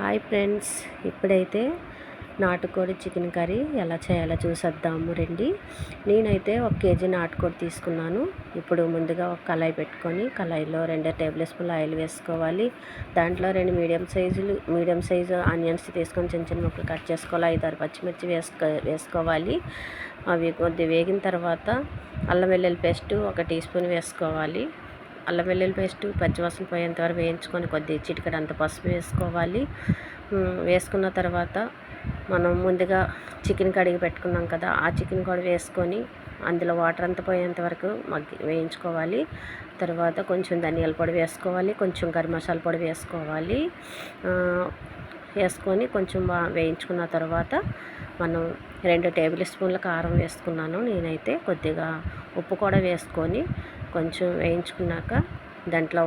Hi friends, ఇప్పుడైతే నాటుకోడి chicken curry ఎలా చేయాలో చూసేద్దాము రండి. నేనైతే 1 కేజీ నాటుకోడి తీసుకున్నాను. ఇప్పుడు ముందుగా ఒక కళాయి పెట్టుకొని కళాయిలో 2 టేబుల్ స్పూన్ల ఆయిల్ వేసుకోవాలి. దాంట్లో 2 మీడియం సైజు ఆనియన్స్ తీసుకొని చిన్న చిన్న ముక్కలు కట్ చేసుకోవాలి. 5-6 పచ్చిమిర్చి వేసుకోవాలి. అవి కొద్దిగా వేగిన తర్వాత అల్లం వెల్లుల్లి పేస్ట్ 1 టీ స్పూన్ వేసుకోవాలి. అల్లం వెల్లుల్లి పేస్ట్ పచ్చివాసన పోయేంత వరకు వేయించుకొని కొద్దిగా చిటికెడంత పసుపు వేసుకోవాలి. వేసుకున్న తర్వాత మనం ముందుగా చికెన్ కడిగి పెట్టుకున్నాం కదా, ఆ చికెన్ కూడా వేసుకొని అందులో వాటర్ అంతా పోయేంత వరకు వేయించుకోవాలి. తర్వాత కొంచెం ధనియాల పొడి వేసుకోవాలి, కొంచెం గరం మసాలా పొడి వేసుకోవాలి. వేసుకొని కొంచెం బాగా వేయించుకున్న తర్వాత మనం 2 టేబుల్ స్పూన్ల కారం వేసుకున్నాను. నేనైతే కొద్దిగా ఉప్పు కూడా వేసుకొని కొంచెం వేయించుకున్నాక దాంట్లో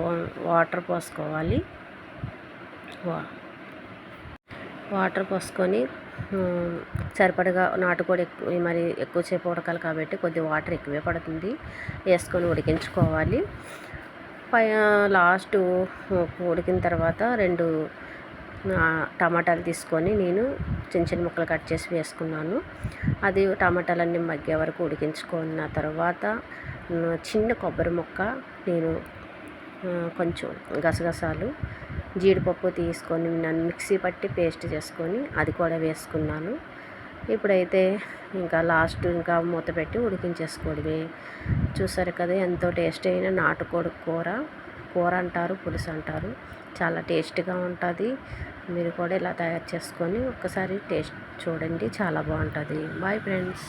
వాటర్ పోసుకోవాలి. వాటర్ పోసుకొని సరిపడగా నాటుకోడి మరి ఎక్కువసేపు ఉడకాలి కాబట్టి కొద్దిగా వాటర్ ఎక్కువే పడుతుంది, వేసుకొని ఉడికించుకోవాలి. లాస్ట్ ఉడికిన తర్వాత 2 టమాటాలు తీసుకొని నేను చిన్న చిన్న ముక్కలు కట్ చేసి వేసుకున్నాను. అది టమాటాలన్నీ మగ్గే వరకు ఉడికించుకున్న తర్వాత చిన్న కొబ్బరి ముక్క, నేను కొంచెం గసగసాలు, జీడిపప్పు తీసుకొని నన్ను మిక్సీ పట్టి పేస్ట్ చేసుకొని అది కూడా వేసుకున్నాను. ఇప్పుడైతే ఇంకా లాస్ట్ ఇంకా మూత పెట్టి ఉడికించేసుకోవడమే. చూసారు కదా, ఎంతో టేస్ట్ అయిన నాటుకోడి కూర అంటారు, పులుసు అంటారు. చాలా టేస్ట్గా ఉంటుంది. మీరు కూడా ఇలా తయారు చేసుకొని ఒక్కసారి టేస్ట్ చూడండి, చాలా బాగుంటుంది. Bye friends.